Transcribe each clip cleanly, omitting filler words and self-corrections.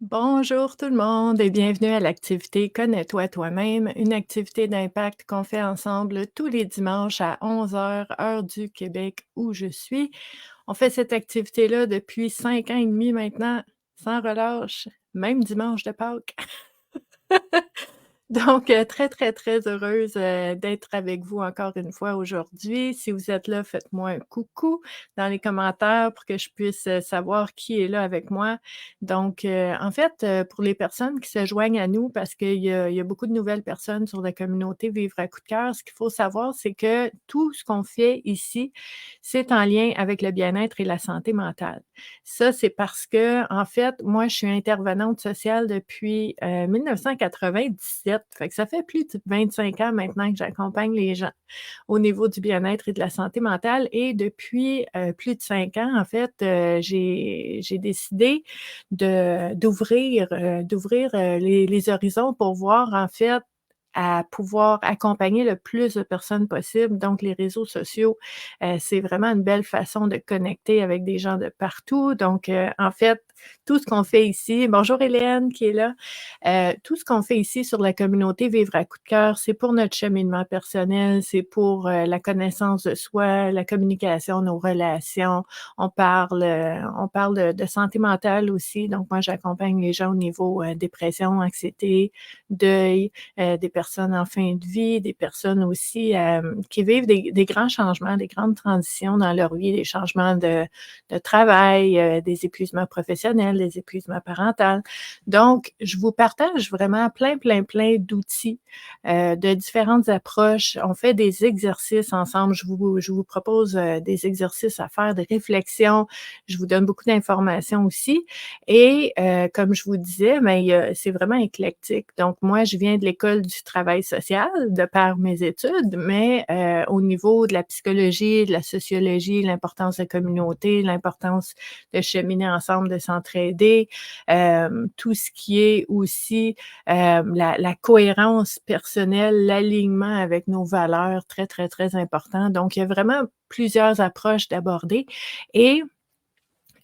Bonjour tout le monde et bienvenue à l'activité Connais-toi toi-même, une activité d'impact qu'on fait ensemble tous les dimanches à 11 heures, heure du Québec où je suis. On fait cette activité-là depuis 5 ans et demi maintenant, sans relâche, même dimanche de Pâques. Donc, très, très, très heureuse, d'être avec vous encore une fois aujourd'hui. Si vous êtes là, faites-moi un coucou dans les commentaires pour que je puisse, savoir qui est là avec moi. Donc, en fait, pour les personnes qui se joignent à nous, parce qu'il y a beaucoup de nouvelles personnes sur la communauté Vivre à coup de cœur, ce qu'il faut savoir, c'est que tout ce qu'on fait ici, c'est en lien avec le bien-être et la santé mentale. Ça, c'est parce que, en fait, moi, je suis intervenante sociale depuis, 1997. Fait que ça fait plus de 25 ans maintenant que j'accompagne les gens au niveau du bien-être et de la santé mentale et depuis, plus de 5 ans, en fait, j'ai décidé d'ouvrir les horizons pour voir, en fait, à pouvoir accompagner le plus de personnes possible. Donc les réseaux sociaux, c'est vraiment une belle façon de connecter avec des gens de partout. Donc, en fait, tout ce qu'on fait ici bonjour Hélène qui est là. Tout ce qu'on fait ici sur la communauté Vivre à coup de cœur, c'est pour notre cheminement personnel, c'est pour, la connaissance de soi, la communication, nos relations. On parle de santé mentale aussi. Donc moi, j'accompagne les gens au niveau, dépression, anxiété, deuil, des personnes en fin de vie, des personnes aussi, qui vivent des grands changements, des grandes transitions dans leur vie, des changements de travail, des épuisements professionnels, des épuisements parentaux. Donc, je vous partage vraiment plein, plein, plein d'outils, de différentes approches. On fait des exercices ensemble. Je vous propose, des exercices à faire, des réflexions. Je vous donne beaucoup d'informations aussi et comme je vous disais, ben, c'est vraiment éclectique. Donc moi, je viens de l'école du travail social de par mes études, mais au niveau de la psychologie, de la sociologie, l'importance de la communauté, l'importance de cheminer ensemble, de s'entraider, tout ce qui est aussi, la cohérence personnelle, l'alignement avec nos valeurs, très, très, très important. Donc il y a vraiment plusieurs approches d'aborder et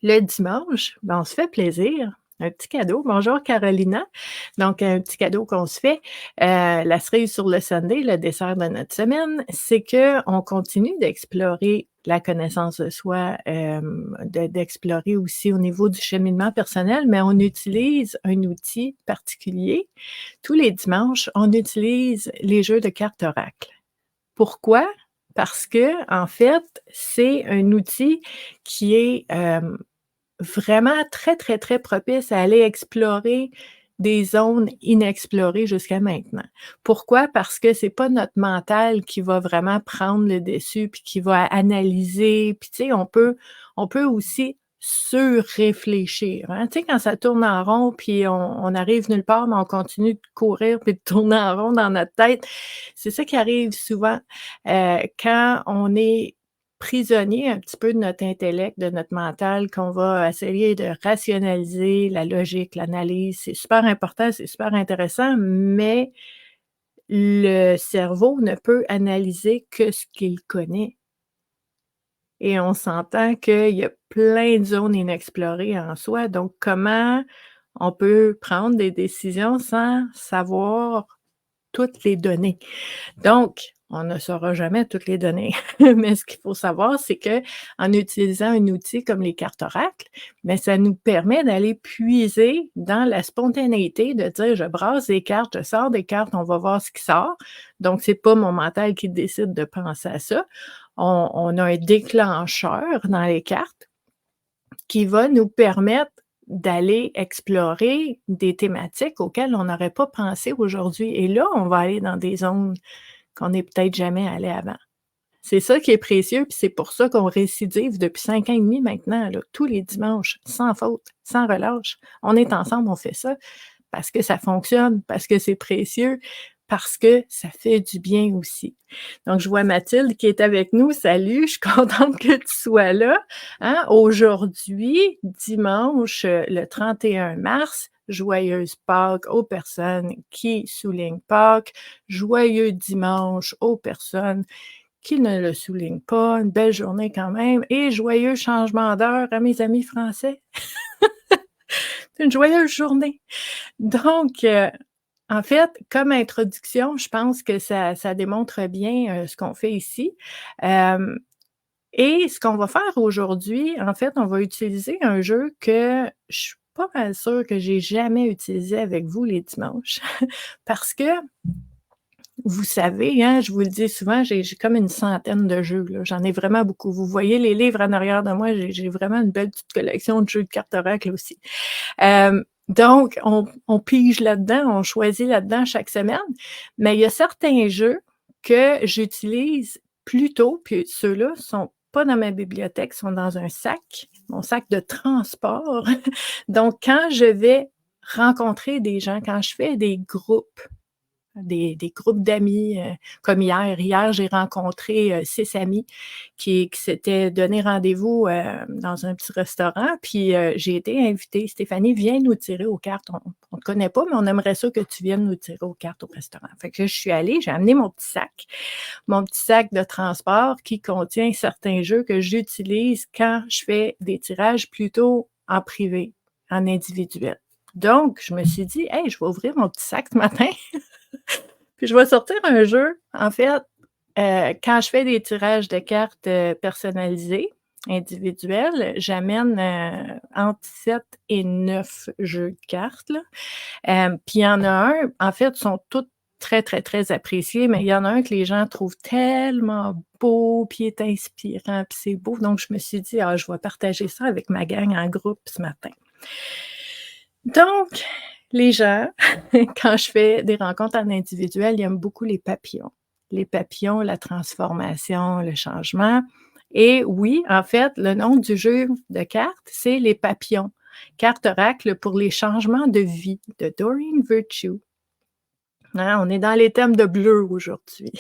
le dimanche, ben, on se fait plaisir. Un petit cadeau. Bonjour Carolina. Donc, un petit cadeau qu'on se fait, la cerise sur le sundae, le dessert de notre semaine, c'est qu'on continue d'explorer la connaissance de soi, d'explorer aussi au niveau du cheminement personnel, mais on utilise un outil particulier. Tous les dimanches, on utilise les jeux de cartes oracle. Pourquoi? Parce que en fait, c'est un outil qui est, vraiment très, très, très propice à aller explorer des zones inexplorées jusqu'à maintenant. Pourquoi? Parce que c'est pas notre mental qui va vraiment prendre le dessus, puis qui va analyser, puis tu sais, on peut aussi surréfléchir, hein. Tu sais, quand ça tourne en rond, puis on arrive nulle part, mais on continue de courir puis de tourner en rond dans notre tête. C'est ça qui arrive souvent, quand on est prisonnier un petit peu de notre intellect, de notre mental, qu'on va essayer de rationaliser la logique, l'analyse. C'est super important, c'est super intéressant, mais le cerveau ne peut analyser que ce qu'il connaît et on s'entend qu'il y a plein de zones inexplorées en soi. Donc comment on peut prendre des décisions sans savoir toutes les données? Donc, on ne saura jamais toutes les données, mais ce qu'il faut savoir, c'est qu'en utilisant un outil comme les cartes oracles, mais ça nous permet d'aller puiser dans la spontanéité, de dire: «Je brasse des cartes, je sors des cartes, on va voir ce qui sort». Donc c'est pas mon mental qui décide de penser à ça. On a un déclencheur dans les cartes qui va nous permettre d'aller explorer des thématiques auxquelles on n'aurait pas pensé aujourd'hui et là, on va aller dans des zones qu'on n'est peut-être jamais allé avant. C'est ça qui est précieux, puis c'est pour ça qu'on récidive depuis 5 ans et demi maintenant, là, tous les dimanches, sans faute, sans relâche. On est ensemble, on fait ça parce que ça fonctionne, parce que c'est précieux, parce que ça fait du bien aussi. Donc, je vois Mathilde qui est avec nous. Salut, je suis contente que tu sois là. Hein? Aujourd'hui, dimanche, le 31 mars, joyeuse Pâques aux personnes qui soulignent Pâques. Joyeux dimanche aux personnes qui ne le soulignent pas. Une belle journée quand même et joyeux changement d'heure à mes amis français. Une joyeuse journée. Donc, en fait, comme introduction, je pense que ça démontre bien, ce qu'on fait ici. Hem Et ce qu'on va faire aujourd'hui, en fait, on va utiliser un jeu que je suis pas mal sûre que j'ai jamais utilisé avec vous les dimanches. Parce que, vous savez, hein, je vous le dis souvent, j'ai comme une centaine de jeux, là. J'en ai vraiment beaucoup. Vous voyez les livres en arrière de moi, j'ai vraiment une belle petite collection de jeux de cartes oracle aussi. Donc on pige là-dedans, on choisit là-dedans chaque semaine, mais il y a certains jeux que j'utilise plus tôt, puis ceux-là sont pas dans ma bibliothèque, sont dans un sac, mon sac de transport. Donc quand je vais rencontrer des gens, quand je fais des groupes, des groupes d'amis, comme hier. Hier, j'ai rencontré, 6 amis qui s'étaient donné rendez-vous, dans un petit restaurant, puis, j'ai été invitée: «Stéphanie, viens nous tirer aux cartes. On te connaît pas, mais on aimerait ça que tu viennes nous tirer aux cartes au restaurant». Fait que là, je suis allée, j'ai amené mon petit sac de transport qui contient certains jeux que j'utilise quand je fais des tirages plutôt en privé, en individuel. Donc je me suis dit: «Hey, je vais ouvrir mon petit sac ce matin». Puis je vais sortir un jeu, en fait, quand je fais des tirages de cartes, personnalisés, individuels, j'amène, entre 7 et 9 jeux de cartes, là. Puis il y en a un en fait, ils sont tous très, très, très appréciés, mais il y en a un que les gens trouvent tellement beau, puis il est inspirant, puis c'est beau. Donc je me suis dit: «Ah, je vais partager ça avec ma gang en groupe ce matin». Donc les gens, quand je fais des rencontres en individuel, ils aiment beaucoup les papillons. Les papillons, la transformation, le changement et oui, en fait, le nom du jeu de cartes, c'est les papillons. Carte oracle pour les changements de vie de Doreen Virtue. Hein, on est dans les thèmes de bleu aujourd'hui.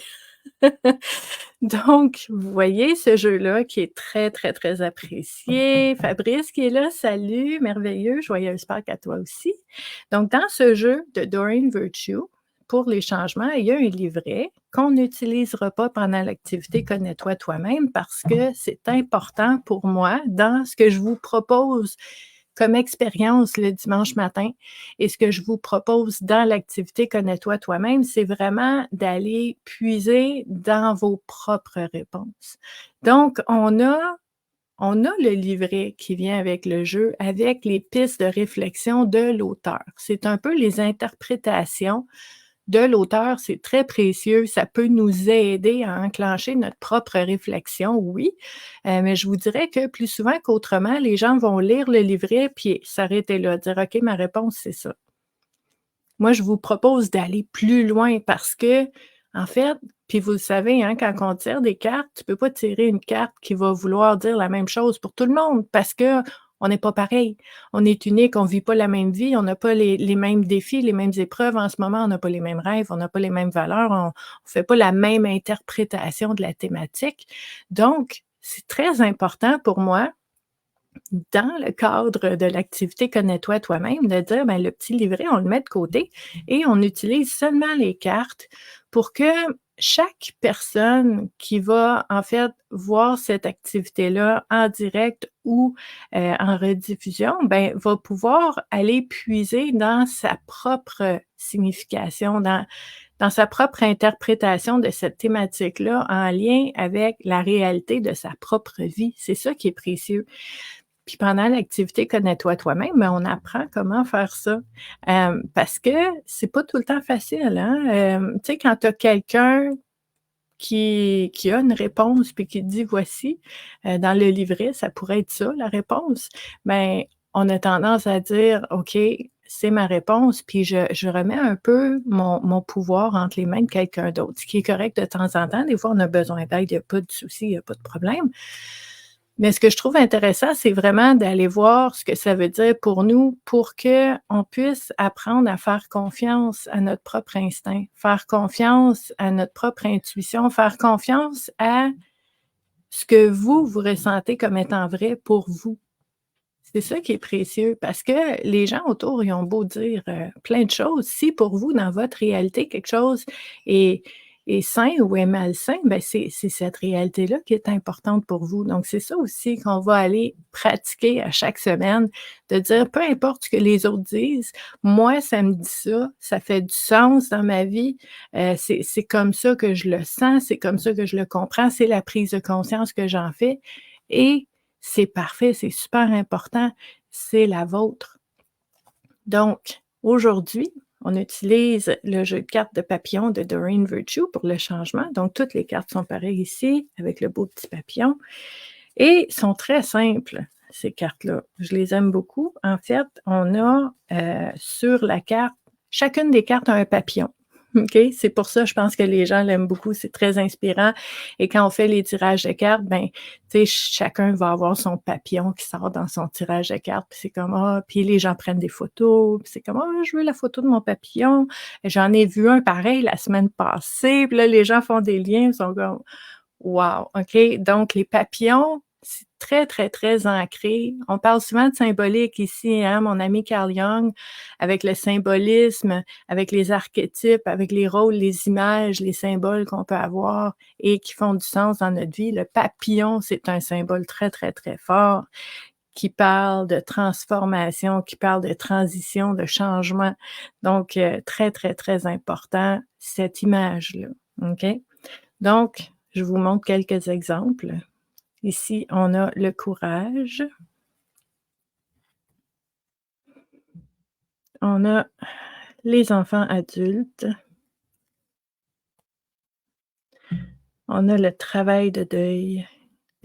Donc, vous voyez ce jeu-là qui est très, très, très apprécié. Fabrice qui est là, salut, merveilleux, joyeuse Pâques à toi aussi. Donc, dans ce jeu de Doreen Virtue, pour les changements, il y a un livret qu'on n'utilisera pas pendant l'activité Connais-toi toi-même parce que c'est important pour moi dans ce que je vous propose comme expérience le dimanche matin. Et ce que je vous propose dans l'activité Connais-toi toi-même, c'est vraiment d'aller puiser dans vos propres réponses. Donc, on a le livret qui vient avec le jeu, avec les pistes de réflexion de l'auteur. C'est un peu les interprétations de l'auteur, c'est très précieux. Ça peut nous aider à enclencher notre propre réflexion, oui, mais je vous dirais que plus souvent qu'autrement, les gens vont lire le livret puis s'arrêter là, dire: «OK, ma réponse, c'est ça». Moi, je vous propose d'aller plus loin parce que, en fait, puis vous le savez, hein, quand on tire des cartes, tu peux pas tirer une carte qui va vouloir dire la même chose pour tout le monde parce qu'on n'est pas pareil. On est unique, on vit pas la même vie, on n'a pas les mêmes défis, les mêmes épreuves en ce moment, on n'a pas les mêmes rêves, on n'a pas les mêmes valeurs, on fait pas la même interprétation de la thématique. Donc, c'est très important pour moi dans le cadre de l'activité Connais-toi toi-même, de dire, ben, le petit livret, on le met de côté et on utilise seulement les cartes pour que chaque personne qui va, en fait, voir cette activité-là en direct ou en rediffusion, ben, va pouvoir aller puiser dans sa propre signification, dans sa propre interprétation de cette thématique-là en lien avec la réalité de sa propre vie. C'est ça qui est précieux. Puis pendant l'activité Connais-toi toi-même, ben, on apprend comment faire ça. Parce que c'est pas tout le temps facile, hein. Tu sais, quand tu as quelqu'un qui a une réponse puis qui te dit: «Voici», dans le livret, ça pourrait être ça la réponse, ben, on a tendance à dire: «OK, c'est ma réponse», puis je remets un peu mon pouvoir entre les mains de quelqu'un d'autre, ce qui est correct de temps en temps. Des fois, on a besoin d'aide, il y a pas de souci, il y a pas de problème. Mais ce que je trouve intéressant, c'est vraiment d'aller voir ce que ça veut dire pour nous, pour qu'on puisse apprendre à faire confiance à notre propre instinct, faire confiance à notre propre intuition, faire confiance à ce que vous ressentez comme étant vrai pour vous. C'est ça qui est précieux parce que les gens autour, ils ont beau dire, plein de choses, si pour vous, dans votre réalité, quelque chose est est sain ou est malsain, ben, c'est cette réalité-là qui est importante pour vous. Donc c'est ça aussi qu'on va aller pratiquer à chaque semaine, de dire: «Peu importe ce que les autres disent, moi ça me dit ça, ça fait du sens dans ma vie, c'est comme ça que je le sens, c'est comme ça que je le comprends, c'est la prise de conscience que j'en fais et c'est parfait, c'est super important, c'est la vôtre». Donc, aujourd'hui, on utilise le jeu de cartes de papillon de Doreen Virtue pour le changement. Donc, toutes les cartes sont pareilles ici, avec le beau petit papillon et sont très simples, ces cartes-là. Je les aime beaucoup. En fait, on a, sur la carte chacune des cartes a un papillon. OK? C'est pour ça, je pense que les gens l'aiment beaucoup, c'est très inspirant et quand on fait les tirages de cartes, ben, tu sais, chacun va avoir son papillon qui sort dans son tirage de cartes, puis c'est comme: «Ah», puis les gens prennent des photos, puis c'est comme: «Ah, je veux la photo de mon papillon». J'en ai vu un pareil la semaine passée, puis là, les gens font des liens, ils sont comme: «Wow!» OK? Donc les papillons, c'est très, très, très ancré. On parle souvent de symbolique ici, hein, mon ami Carl Jung, avec le symbolisme, avec les archétypes, avec les rôles, les images, les symboles qu'on peut avoir et qui font du sens dans notre vie. Le papillon, c'est un symbole très, très, très fort qui parle de transformation, qui parle de transition, de changement. Donc, très, très, très important, cette image-là. OK? Donc, je vous montre quelques exemples. Ici, on a le courage. On a les enfants adultes. On a le travail de deuil.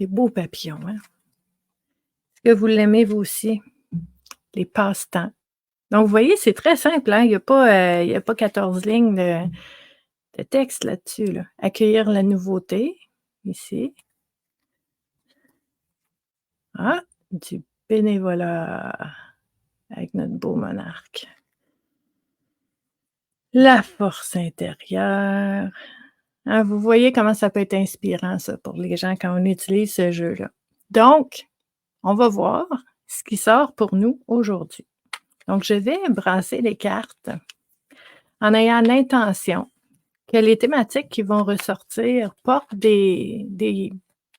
Des beaux papillons, hein? Est-ce que vous l'aimez vous aussi? Les passe-temps. Donc, vous voyez, c'est très simple, hein? Il y a pas 14 lignes de texte là-dessus, là. Accueillir la nouveauté, ici. Ah, du bénévolat avec notre beau monarque. La force intérieure. Hein, vous voyez comment ça peut être inspirant ça pour les gens quand on utilise ce jeu-là. Donc, on va voir ce qui sort pour nous aujourd'hui. Donc, je vais brasser les cartes en ayant l'intention que les thématiques qui vont ressortir portent des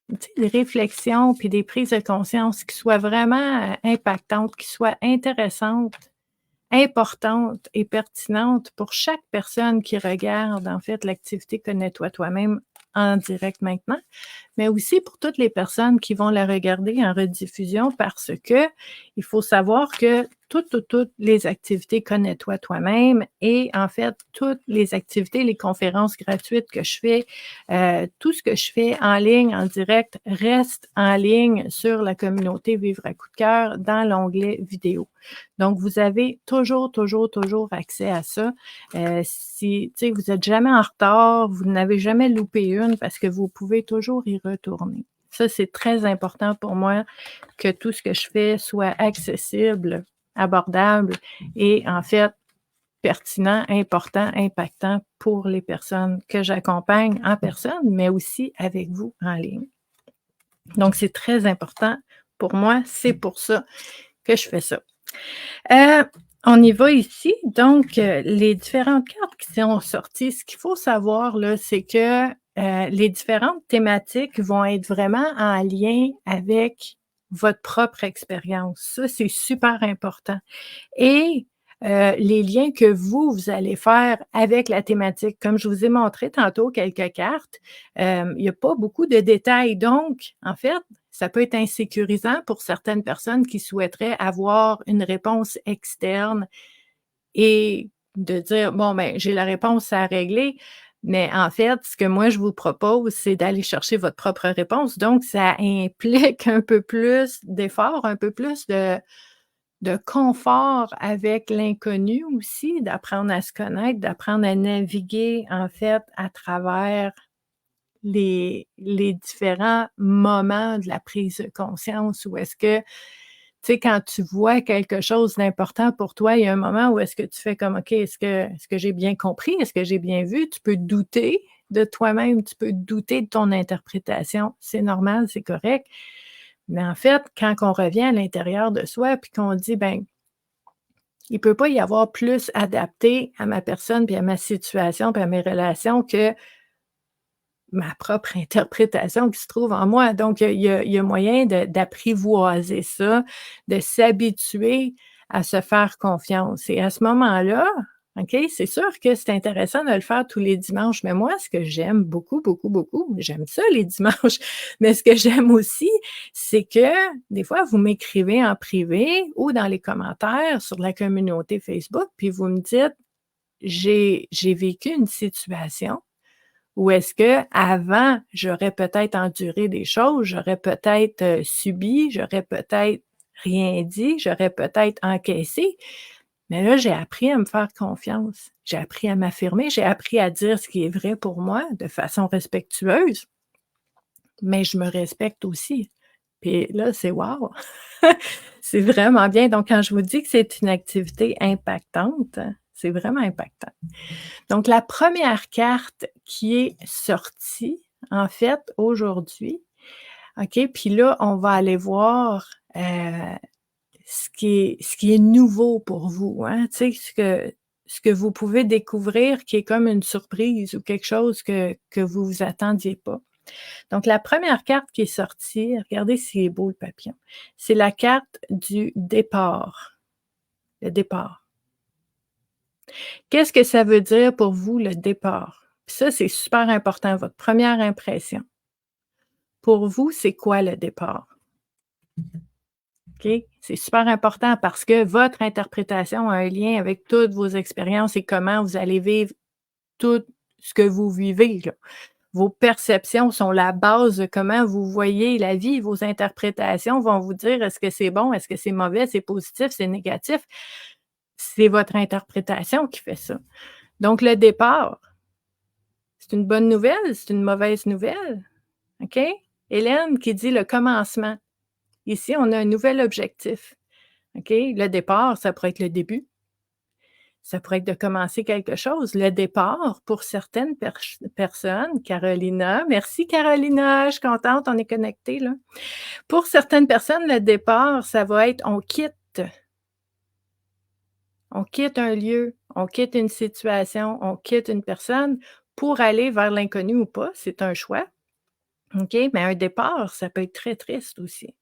tu sais, des réflexions puis des prises de conscience qui soient vraiment, impactantes, qui soient intéressantes, importantes et pertinentes pour chaque personne qui regarde, en fait, l'activité Connais-toi toi-même en direct maintenant, mais aussi pour toutes les personnes qui vont la regarder en rediffusion parce que il faut savoir que toutes les activités Connais-toi toi-même et en fait, toutes les activités, les conférences gratuites que je fais, tout ce que je fais en ligne, en direct, reste en ligne sur la communauté Vivre à coup de cœur dans l'onglet vidéo. Donc, vous avez toujours, toujours, toujours accès à ça. Si, tu sais, vous êtes jamais en retard, vous n'avez jamais loupé une parce que vous pouvez toujours y retourner. Ça, c'est très important pour moi que tout ce que je fais soit accessible, abordable et en fait pertinent, important, impactant pour les personnes que j'accompagne en personne, mais aussi avec vous en ligne. Donc, c'est très important pour moi, c'est pour ça que je fais ça. Heu, on y va ici. Donc, les différentes cartes qui sont sorties, ce qu'il faut savoir là, c'est que, les différentes thématiques vont être vraiment en lien avec votre propre expérience. Ça, c'est super important et les liens que vous allez faire avec la thématique. Comme je vous ai montré tantôt quelques cartes, il y a pas beaucoup de détails. Donc, en fait, ça peut être insécurisant pour certaines personnes qui souhaiteraient avoir une réponse externe et de dire: «Bon, ben, j'ai la réponse à régler». Mais en fait, ce que moi je vous propose, c'est d'aller chercher votre propre réponse. Donc ça implique un peu plus d'effort, un peu plus de confort avec l'inconnu aussi, d'apprendre à se connaître, d'apprendre à naviguer, en fait, à travers les différents moments de la prise de conscience où est-ce que, tu sais, quand tu vois quelque chose d'important pour toi, il y a un moment où est-ce que tu fais comme: «OK, est-ce que j'ai bien compris? Est-ce que j'ai bien vu?» Tu peux douter de toi-même, tu peux douter de ton interprétation. C'est normal, c'est correct. Mais en fait, quand on revient à l'intérieur de soi puis qu'on dit: «Ben, il peut pas y avoir plus adapté à ma personne, puis à ma situation, puis à mes relations que ma propre interprétation qui se trouve en moi. Donc il y a moyen d'apprivoiser ça, de s'habituer à se faire confiance et à ce moment-là, OK, c'est sûr que c'est intéressant de le faire tous les dimanches, mais moi, ce que j'aime beaucoup, beaucoup, beaucoup, j'aime ça les dimanches, mais ce que j'aime aussi, c'est que des fois, vous m'écrivez en privé ou dans les commentaires sur la communauté Facebook, puis vous me dites: «J'ai vécu une situation ou est-ce que avant j'aurais peut-être enduré des choses, j'aurais peut-être, subi, j'aurais peut-être rien dit, j'aurais peut-être encaissé, mais là, j'ai appris à me faire confiance. J'ai appris à m'affirmer, j'ai appris à dire ce qui est vrai pour moi de façon respectueuse, mais je me respecte aussi». Puis là, c'est wow! C'est vraiment bien. Donc quand je vous dis que c'est une activité impactante, c'est vraiment impactant. Donc la première carte qui est sortie, en fait, aujourd'hui, OK, puis là, on va aller voir, ce qui est nouveau pour vous, hein, tu sais, ce que vous pouvez découvrir qui est comme une surprise ou quelque chose que vous vous attendiez pas. Donc la première carte qui est sortie, regardez s'il est beau le papillon, c'est la carte du départ, le départ. Qu'est-ce que ça veut dire pour vous, le départ? Puis ça, c'est super important, votre première impression. Pour vous, c'est quoi le départ? OK? C'est super important parce que votre interprétation a un lien avec toutes vos expériences et comment vous allez vivre tout ce que vous vivez, là. Vos perceptions sont la base de comment vous voyez la vie. Vos interprétations vont vous dire est-ce que c'est bon, est-ce que c'est mauvais, c'est positif, c'est négatif. C'est votre interprétation qui fait ça. Donc le départ, c'est une bonne nouvelle, c'est une mauvaise nouvelle? OK? Hélène qui dit le commencement. Ici, on a un nouvel objectif. OK? Le départ, ça pourrait être le début. Ça pourrait être de commencer quelque chose. Le départ, pour certaines personnes, Carolina, merci Carolina, je suis contente, on est connectés là. Pour certaines personnes, le départ, ça va être on quitte un lieu, on quitte une situation, on quitte une personne pour aller vers l'inconnu ou pas, c'est un choix. OK? Mais un départ, ça peut être très triste aussi.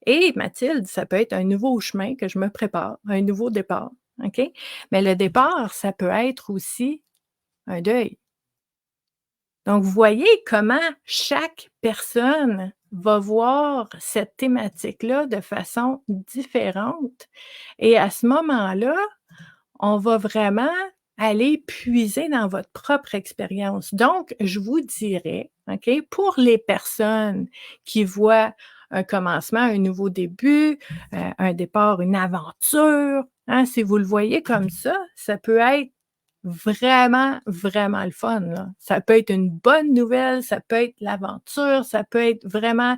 Et Mathilde, ça peut être un nouveau chemin que je me prépare, un nouveau départ, OK? Mais le départ, ça peut être aussi un deuil. Donc, vous voyez comment chaque personne va voir cette thématique-là de façon différente et à ce moment-là, on va vraiment aller puiser dans votre propre expérience. Donc, je vous dirais, OK, pour les personnes qui voient un commencement, un nouveau début, un départ, une aventure, hein, si vous le voyez comme ça peut être vraiment, vraiment le fun, là. Ça peut être une bonne nouvelle, ça peut être l'aventure, ça peut être vraiment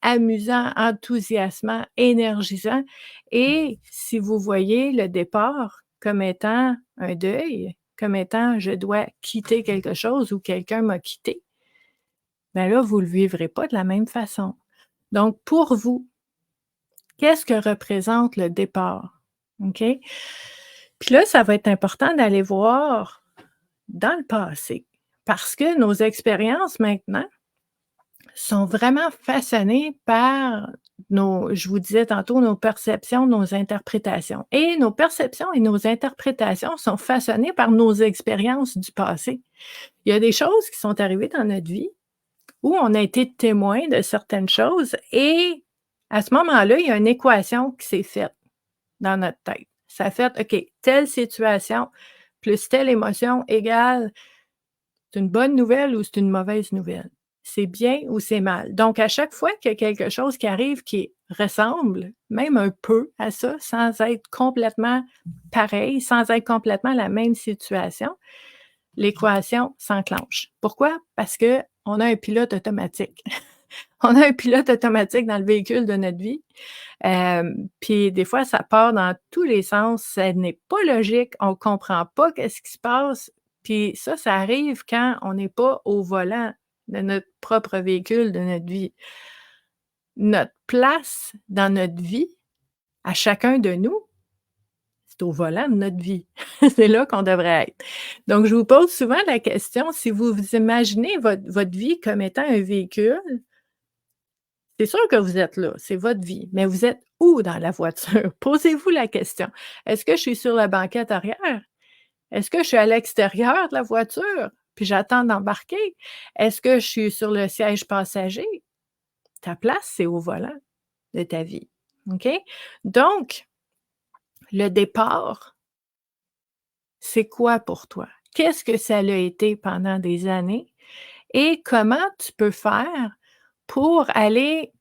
amusant, enthousiasmant, énergisant et si vous voyez le départ comme étant un deuil, comme étant: «Je dois quitter quelque chose» ou «Quelqu'un m'a quitté», ben là, vous le vivrez pas de la même façon. Donc pour vous, qu'est-ce que représente le départ? OK? Puis là, ça va être important d'aller voir dans le passé parce que nos expériences maintenant sont vraiment façonnées par nos je vous disais tantôt, nos perceptions, nos interprétations et nos perceptions et nos interprétations sont façonnées par nos expériences du passé. Il y a des choses qui sont arrivées dans notre vie où on a été témoin de certaines choses et à ce moment-là, il y a une équation qui s'est faite dans notre tête. Ça a fait: «OK, telle situation plus telle émotion égale c'est une bonne nouvelle ou c'est une mauvaise nouvelle? C'est bien ou c'est mal?» Donc à chaque fois qu'il y a quelque chose qui arrive qui ressemble, même un peu à ça, sans être complètement pareil, sans être complètement la même situation, l'équation s'enclenche. Pourquoi? Parce qu'on a un pilote automatique. On a un pilote automatique dans le véhicule de notre vie, puis des fois, ça part dans tous les sens, ça n'est pas logique, on comprend pas qu'est-ce qui se passe, puis ça arrive quand on n'est pas au volant de notre propre véhicule, de notre vie. Notre place dans notre vie, à chacun de nous, C'est au volant de notre vie. C'est là qu'on devrait être. Donc je vous pose souvent la question, si vous vous imaginez votre vie comme étant un véhicule, c'est sûr que vous êtes là, c'est votre vie, mais vous êtes où dans la voiture? Posez-vous la question. Est-ce que je suis sur la banquette arrière? Est-ce que je suis à l'extérieur de la voiture, puis j'attends d'embarquer? Est-ce que je suis sur le siège passager? Ta place, c'est au volant de ta vie, OK? Donc, le départ, c'est quoi pour toi? Qu'est-ce que ça l'a été pendant des années et comment tu peux faire pour aller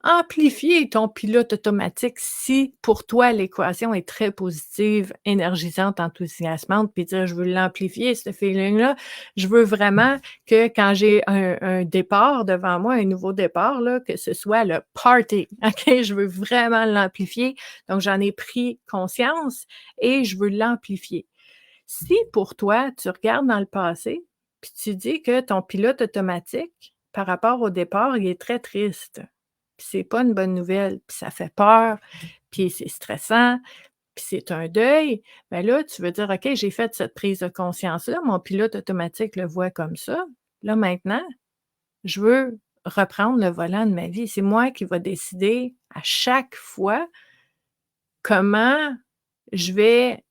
amplifier ton pilote automatique si pour toi l'équation est très positive, énergisante, enthousiasmante, puis dire: «Je veux l'amplifier ce feeling-là. Je veux vraiment que quand j'ai un départ devant moi, un nouveau départ là, que ce soit le party, OK? Je veux vraiment l'amplifier, donc j'en ai pris conscience et je veux l'amplifier». Si pour toi, tu regardes dans le passé, puis tu dis que ton pilote automatique, par rapport au départ, il est très triste, puis c'est pas une bonne nouvelle, puis ça fait peur, puis c'est stressant, puis c'est un deuil, ben là, tu veux dire: «OK, j'ai fait cette prise de conscience-là, mon pilote automatique le voit comme ça. Là, maintenant, je veux reprendre le volant de ma vie. C'est moi qui va décider à chaque fois comment je vais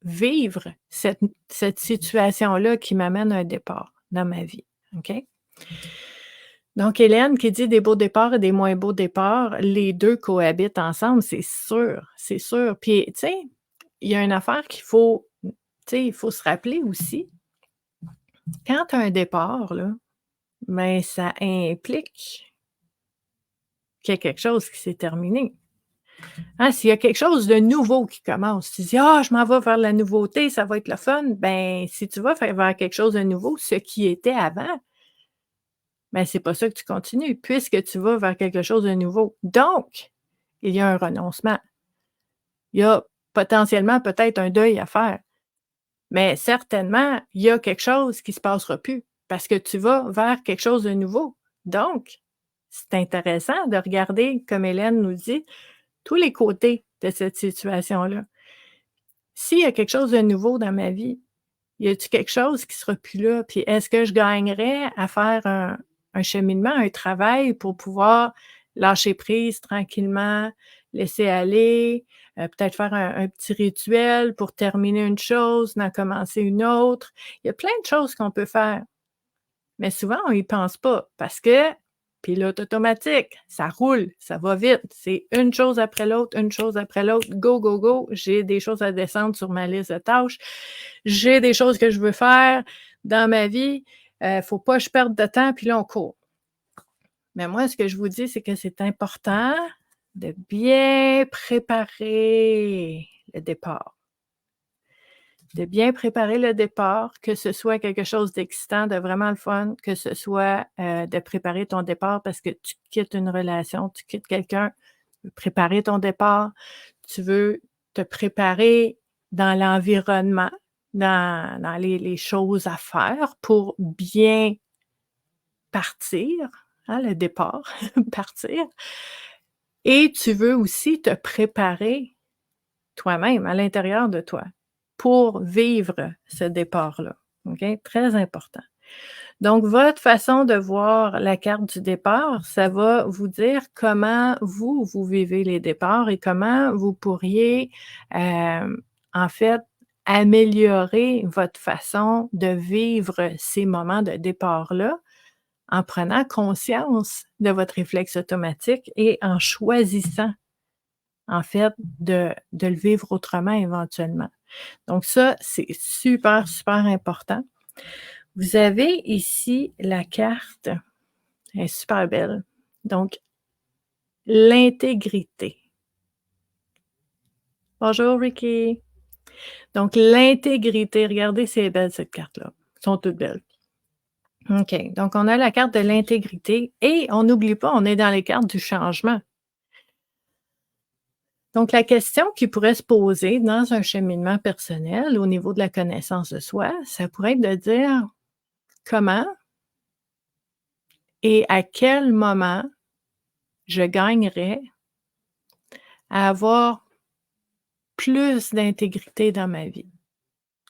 vivre cette situation-là qui m'amène à un départ dans ma vie, OK? Donc Hélène qui dit: «Des beaux départs et des moins beaux départs, les 2 cohabitent ensemble», c'est sûr, c'est sûr. Puis, tu sais, il y a une affaire qu'il faut, tu sais, il faut se rappeler aussi, quand tu as un départ là, ben, ça implique qu'il y a quelque chose qui s'est terminé. Hein, s'il y a quelque chose de nouveau qui commence, tu dis: «Ah, je m'en vais vers la nouveauté, ça va être le fun». Ben, si tu vas vers quelque chose de nouveau, ce qui était avant, ben, c'est pas ça que tu continues puisque tu vas vers quelque chose de nouveau. Donc, il y a un renoncement. Il y a potentiellement peut-être un deuil à faire, mais certainement, il y a quelque chose qui se passera plus parce que tu vas vers quelque chose de nouveau. Donc, c'est intéressant de regarder, comme Hélène nous dit, tous les côtés de cette situation-là. S'il y a quelque chose de nouveau dans ma vie, y a-tu quelque chose qui sera plus là? Puis est-ce que je gagnerais à faire un cheminement, un travail pour pouvoir lâcher prise tranquillement, laisser aller, peut-être faire un petit rituel pour terminer une chose, d'en commencer une autre? Il y a plein de choses qu'on peut faire. Mais souvent, on y pense pas parce que pilote automatique, ça roule, ça va vite. C'est une chose après l'autre, une chose après l'autre. Go, go, go. J'ai des choses à descendre sur ma liste de tâches. J'ai des choses que je veux faire dans ma vie. Faut pas que je perde de temps, puis là, on court. Mais moi, ce que je vous dis, c'est que c'est important de bien préparer le départ. De bien préparer le départ, que ce soit quelque chose d'excitant, de vraiment le fun, que ce soit, de préparer ton départ parce que tu quittes une relation, tu quittes quelqu'un, préparer ton départ. Tu veux te préparer dans l'environnement, dans les choses à faire pour bien partir, hein, le départ, partir et tu veux aussi te préparer toi-même, à l'intérieur de toi, pour vivre ce départ-là, OK? Très important. Donc votre façon de voir la carte du départ, ça va vous dire comment vous vivez les départs et comment vous pourriez, en fait, améliorer votre façon de vivre ces moments de départ-là, en prenant conscience de votre réflexe automatique et en choisissant en fait, de le vivre autrement éventuellement. Donc ça, c'est super, super important. Vous avez ici la carte, elle est super belle. Donc, l'intégrité. Bonjour Ricky. Donc, l'intégrité, regardez c'est belle cette carte-là. Elles sont toutes belles. OK, donc on a la carte de l'intégrité et on n'oublie pas, on est dans les cartes du changement. Donc, la question qui pourrait se poser dans un cheminement personnel au niveau de la connaissance de soi, ça pourrait être de dire comment et à quel moment je gagnerais à avoir plus d'intégrité dans ma vie,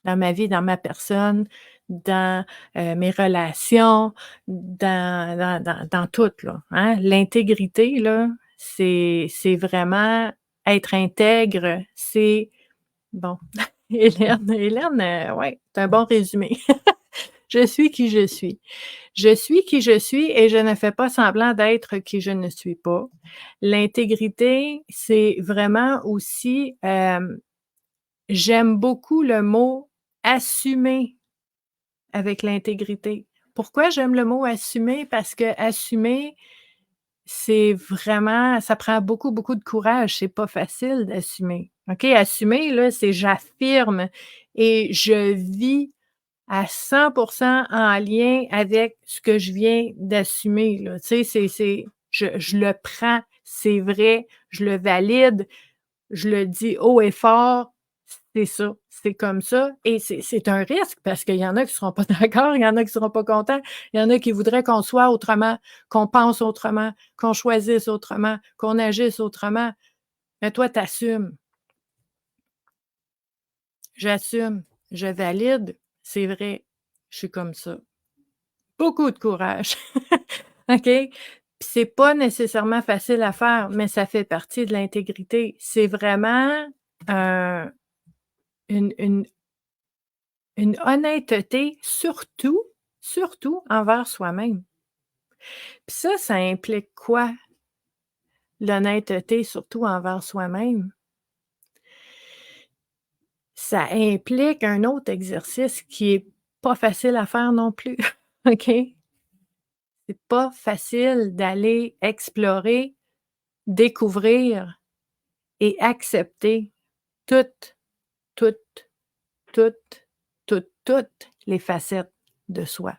dans ma personne, dans, mes relations, dans tout là, hein. L'intégrité là, c'est vraiment être intègre, c'est bon, Hélène, ouais, c'est un bon résumé. Je suis qui je suis. Je suis qui je suis et je ne fais pas semblant d'être qui je ne suis pas. L'intégrité, c'est vraiment aussi, j'aime beaucoup le mot «assumer» avec l'intégrité. Pourquoi j'aime le mot «assumer»? Parce que assumer, c'est vraiment ça prend beaucoup, beaucoup de courage, c'est pas facile d'assumer. OK? Assumer, là, c'est j'affirme et je vis à 100 en lien avec ce que je viens d'assumer, là. Tu sais, c'est je le prends, c'est vrai, je le valide, je le dis haut et fort, c'est ça, c'est comme ça et c'est un risque parce qu'il y en a qui seront pas d'accord, il y en a qui seront pas contents, il y en a qui voudraient qu'on soit autrement, qu'on pense autrement, qu'on choisisse autrement, qu'on agisse autrement. Mais toi, tu assumes. J'assume, je valide, c'est vrai, je suis comme ça. Beaucoup de courage, OK? Puis c'est pas nécessairement facile à faire, mais ça fait partie de l'intégrité. C'est vraiment, heu, une une honnêteté surtout envers soi-même. Puis ça implique quoi? L'honnêteté surtout envers soi-même? Ça implique un autre exercice qui est pas facile à faire non plus, OK? C'est pas facile d'aller explorer, découvrir et accepter toutes, toutes, toutes, toutes les facettes de soi.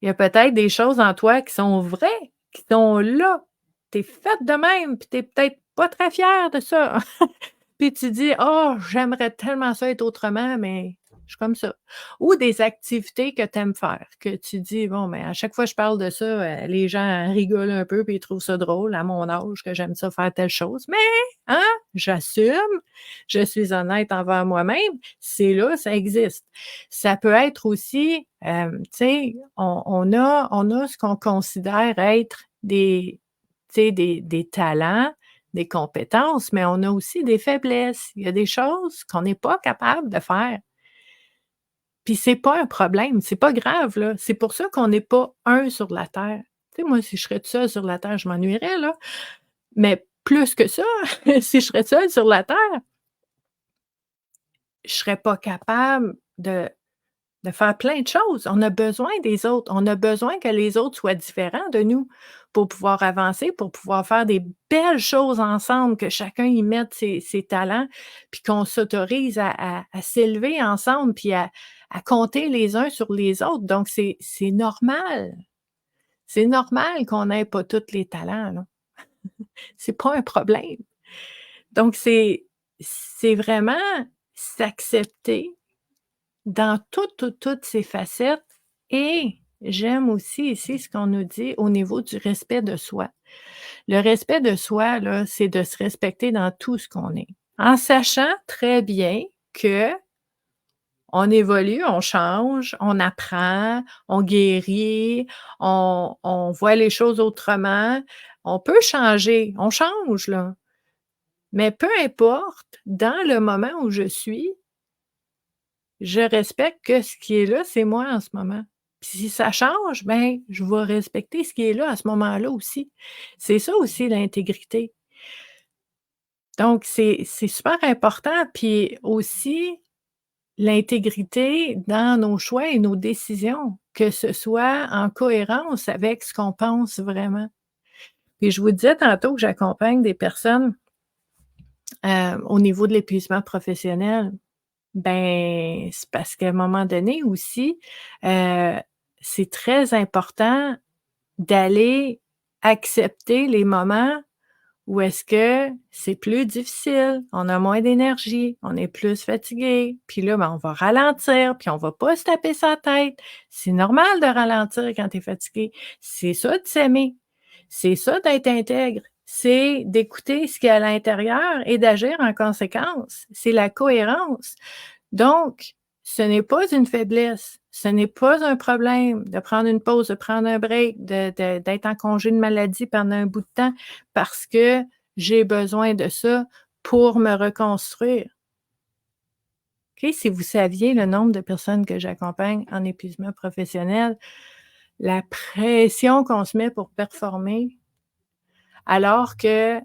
Il y a peut-être des choses en toi qui sont vraies, qui sont là. Tu es faite de même, puis tu es peut-être pas très fière de ça. Puis tu dis: «Oh, j'aimerais tellement ça être autrement, mais je suis comme ça». Ou des activités que tu aimes faire, que tu dis: «Bon, mais à chaque fois que je parle de ça, les gens rigolent un peu puis ils trouvent ça drôle à mon âge que j'aime ça faire telle chose». Mais, hein, j'assume, je suis honnête envers moi-même, c'est là, ça existe. Ça peut être aussi, tu sais, on a ce qu'on considère être des tu sais, des talents, des compétences, mais on a aussi des faiblesses. Il y a des choses qu'on n'est pas capable de faire. Puis c'est pas un problème, c'est pas grave, là. C'est pour ça qu'on n'est pas un sur la terre. Tu sais, moi, si je serais toute seule sur la terre, je m'ennuierais, là. Mais plus que ça, si je serais seule sur la terre, je serais pas capable de faire plein de choses. On a besoin des autres. On a besoin que les autres soient différents de nous pour pouvoir avancer, pour pouvoir faire des belles choses ensemble, que chacun y mette ses talents, puis qu'on s'autorise à s'élever ensemble, puis à compter les uns sur les autres. Donc c'est normal. C'est normal qu'on n'ait pas tous les talents, là. C'est pas un problème. Donc c'est vraiment s'accepter dans toutes ces facettes et j'aime aussi ici ce qu'on nous dit au niveau du respect de soi. Le respect de soi, là, c'est de se respecter dans tout ce qu'on est, en sachant très bien que on évolue, on change, on apprend, on guérit, on voit les choses autrement. On peut changer, on change, là, mais peu importe, dans le moment où je suis, je respecte que ce qui est là, c'est moi en ce moment. Puis si ça change, ben, je vais respecter ce qui est là à ce moment-là aussi. C'est ça aussi l'intégrité. Donc c'est super important, puis aussi l'intégrité dans nos choix et nos décisions, que ce soit en cohérence avec ce qu'on pense vraiment. Puis je vous disais tantôt que j'accompagne des personnes, au niveau de l'épuisement professionnel. Ben, c'est parce qu'à un moment donné aussi, heu, c'est très important d'aller accepter les moments où est-ce que c'est plus difficile, on a moins d'énergie, on est plus fatigué, puis là, ben, on va ralentir, puis on va pas se taper sa tête. C'est normal de ralentir quand tu es fatigué. C'est ça de s'aimer, c'est ça d'être intègre, c'est d'écouter ce qu'il y a à l'intérieur et d'agir en conséquence. C'est la cohérence. Donc, ce n'est pas une faiblesse, ce n'est pas un problème de prendre une pause, de prendre un break, d'être en congé de maladie pendant un bout de temps parce que j'ai besoin de ça pour me reconstruire. OK? Si vous saviez le nombre de personnes que j'accompagne en épuisement professionnel, la pression qu'on se met pour performer, alors que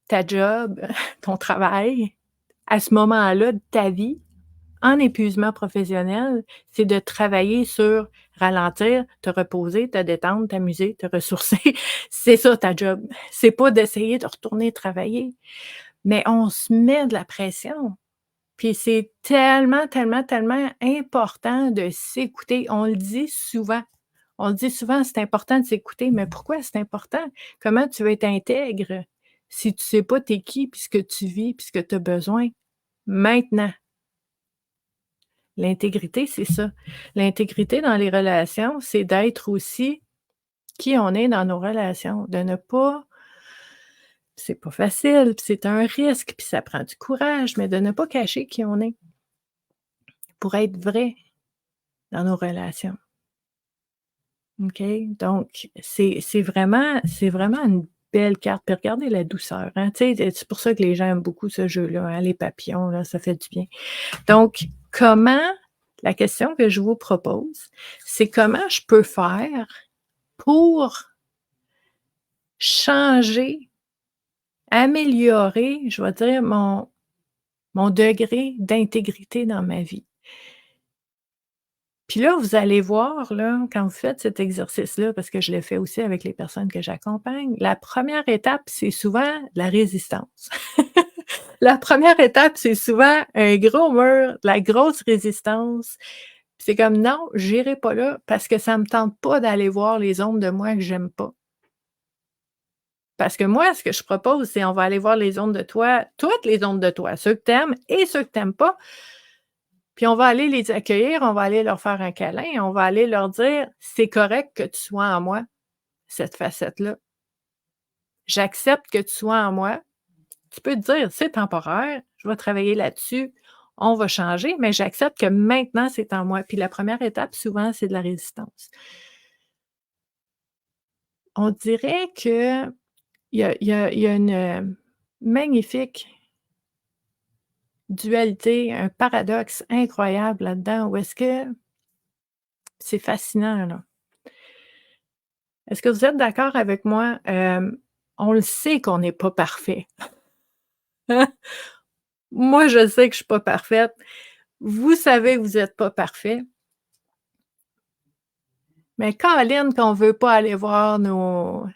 ta job, ton travail, à ce moment-là de ta vie, en épuisement professionnel, c'est de travailler sur ralentir, te reposer, te détendre, t'amuser, te ressourcer. C'est ça ta job. C'est pas d'essayer de retourner travailler. Mais on se met de la pression. Puis c'est tellement, tellement, tellement important de s'écouter. On le dit souvent. On le dit souvent, c'est important de s'écouter, mais pourquoi c'est important? Comment tu veux être intègre si tu sais pas t'es qui, puis ce que tu vis, puis ce que tu as besoin maintenant? L'intégrité, c'est ça. L'intégrité dans les relations, c'est d'être aussi qui on est dans nos relations, de ne pas c'est pas facile, puis c'est un risque, puis ça prend du courage, mais de ne pas cacher qui on est pour être vrai dans nos relations. OK? Donc, c'est vraiment une belle carte. Puis regardez la douceur, hein, tu sais, c'est pour ça que les gens aiment beaucoup ce jeu-là, hein, les papillons, là, ça fait du bien. Donc, comment la question que je vous propose, c'est comment je peux faire pour changer, améliorer, je vais dire, mon degré d'intégrité dans ma vie? Puis là, vous allez voir, là, quand vous faites cet exercice-là, parce que je le fais aussi avec les personnes que j'accompagne, la première étape, c'est souvent la résistance. La première étape, c'est souvent un gros mur, de la grosse résistance. Puis c'est comme: «Non, j'irai pas là parce que ça me tente pas d'aller voir les ombres de moi que j'aime pas». Parce que moi, ce que je propose, c'est on va aller voir les ombres de toi, toutes les ombres de toi, ceux que tu aimes et ceux que tu aimes pas, puis on va aller les accueillir, on va aller leur faire un câlin, on va aller leur dire: «C'est correct que tu sois en moi, cette facette-là. J'accepte que tu sois en moi». Tu peux te dire: «C'est temporaire, je vais travailler là-dessus, on va changer, mais j'accepte que maintenant c'est en moi». Puis la première étape, souvent, c'est de la résistance. On dirait qu'il y a une, magnifique dualité, un paradoxe incroyable là-dedans où est-ce que c'est fascinant, là. Est-ce que vous êtes d'accord avec moi? On le sait qu'on n'est pas parfait. Moi, je sais que je suis pas parfaite. Vous savez que vous êtes pas parfait. Mais caroline qu'on veut pas aller voir nos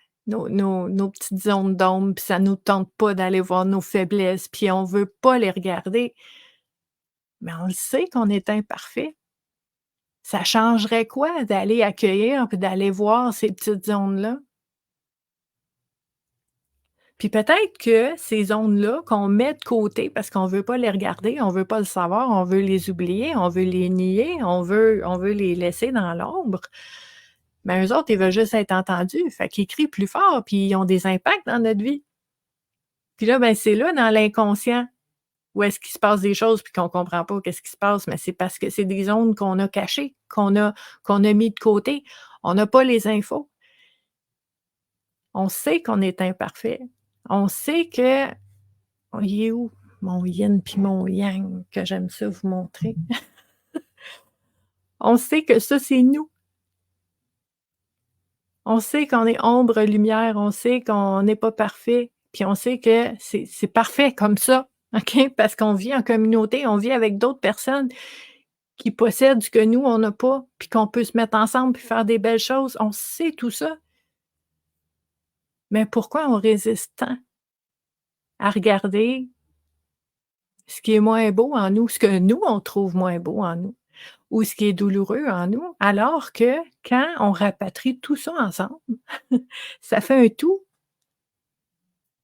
petites zones d'ombre, puis ça nous tente pas d'aller voir nos faiblesses, puis on veut pas les regarder, mais on le sait qu'on est imparfait. Ça changerait quoi d'aller accueillir puis d'aller voir ces petites zones-là? Puis peut-être que ces zones-là qu'on met de côté parce qu'on veut pas les regarder, on veut pas le savoir, on veut les oublier, on veut les nier, on veut les laisser dans l'ombre, mais eux autres, ils veulent juste être entendus, fait qu'ils crient plus fort, puis ils ont des impacts dans notre vie. Puis là, ben, c'est là, dans l'inconscient, où est-ce qu'il se passe des choses puis qu'on comprend pas qu'est-ce qui se passe, mais c'est parce que c'est des zones qu'on a cachées, qu'on a mis de côté. On n'a pas les infos. On sait qu'on est imparfait. On sait que il est où mon yin puis mon yang que j'aime ça vous montrer? On sait que ça, c'est nous. On sait qu'on est ombre, lumière, on sait qu'on n'est pas parfait, puis on sait que c'est parfait comme ça, OK? Parce qu'on vit en communauté, on vit avec d'autres personnes qui possèdent ce que nous, on n'a pas, puis qu'on peut se mettre ensemble puis faire des belles choses. On sait tout ça, mais pourquoi on résiste tant à regarder ce qui est moins beau en nous, ce que nous, on trouve moins beau en nous ou ce qui est douloureux en nous, alors que quand on rapatrie tout ça ensemble, ça fait un tout,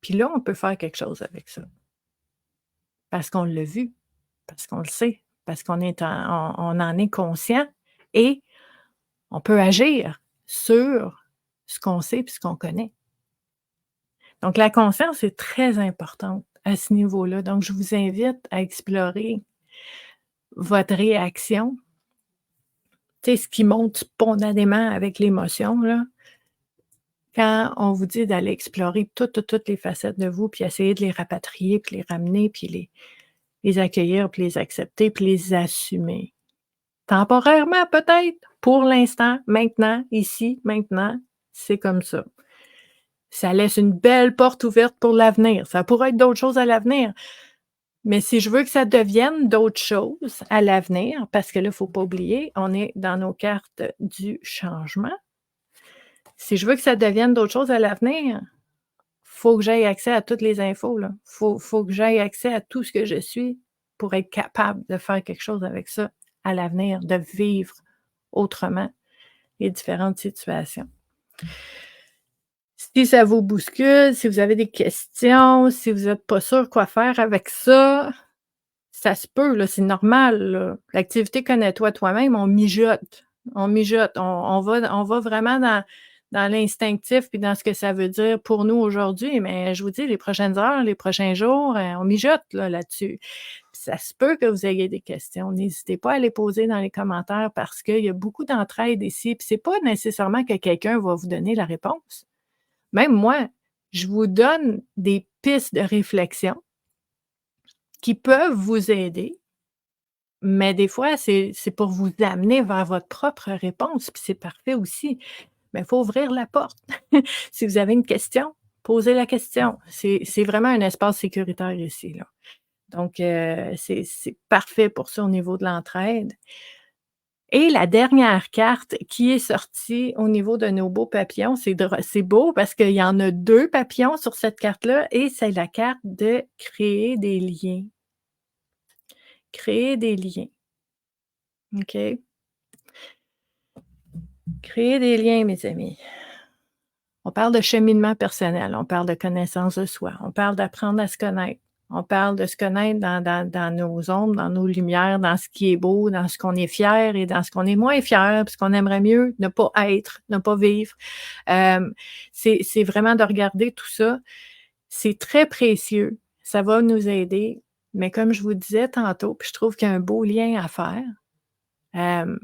puis là, on peut faire quelque chose avec ça. Parce qu'on l'a vu, parce qu'on le sait, parce qu'on est on en est conscient et on peut agir sur ce qu'on sait puis ce qu'on connaît. Donc la conscience est très importante à ce niveau-là. Donc je vous invite à explorer votre réaction, tu sais, ce qui monte spontanément avec l'émotion, là, quand on vous dit d'aller explorer toutes les facettes de vous, puis essayer de les rapatrier, puis les ramener, puis les accueillir, puis les accepter, puis les assumer. Temporairement peut-être, pour l'instant, maintenant, ici, maintenant, c'est comme ça. Ça laisse une belle porte ouverte pour l'avenir. Ça pourrait être d'autres choses à l'avenir, mais si je veux que ça devienne d'autres choses à l'avenir, parce que là, il ne faut pas oublier, on est dans nos cartes du changement. Si je veux que ça devienne d'autres choses à l'avenir, faut que j'aie accès à toutes les infos, là. Faut que j'aie accès à tout ce que je suis pour être capable de faire quelque chose avec ça à l'avenir, de vivre autrement les différentes situations. Si ça vous bouscule, si vous avez des questions, si vous êtes pas sûr quoi faire avec ça se peut, là, c'est normal, là. L'activité «Connais-toi toi-même», on mijote, on va vraiment dans l'instinctif puis dans ce que ça veut dire pour nous aujourd'hui, mais je vous dis, les prochaines heures, les prochains jours, on mijote, là, là-dessus. Puis ça se peut que vous ayez des questions. N'hésitez pas à les poser dans les commentaires parce qu'il y a beaucoup d'entraide ici, puis c'est pas nécessairement que quelqu'un va vous donner la réponse. Même moi, je vous donne des pistes de réflexion qui peuvent vous aider, mais des fois, c'est pour vous amener vers votre propre réponse, puis c'est parfait aussi. Mais il faut ouvrir la porte. Si vous avez une question, posez la question. C'est vraiment un espace sécuritaire ici, là. Donc, c'est parfait pour ça au niveau de l'entraide. Et la dernière carte qui est sortie au niveau de nos beaux papillons, c'est beau parce qu'il y en a 2 papillons sur cette carte-là et c'est la carte de créer des liens. Créer des liens, OK? Créer des liens, mes amis. On parle de cheminement personnel, on parle de connaissance de soi, on parle d'apprendre à se connaître, on parle de se connaître dans nos ombres, dans nos lumières, dans ce qui est beau, dans ce qu'on est fier et dans ce qu'on est moins fier, puis ce qu'on aimerait mieux ne pas être, ne pas vivre. C'est vraiment de regarder tout ça. C'est très précieux, ça va nous aider, mais comme je vous disais tantôt, puis je trouve qu'il y a un beau lien à faire, hem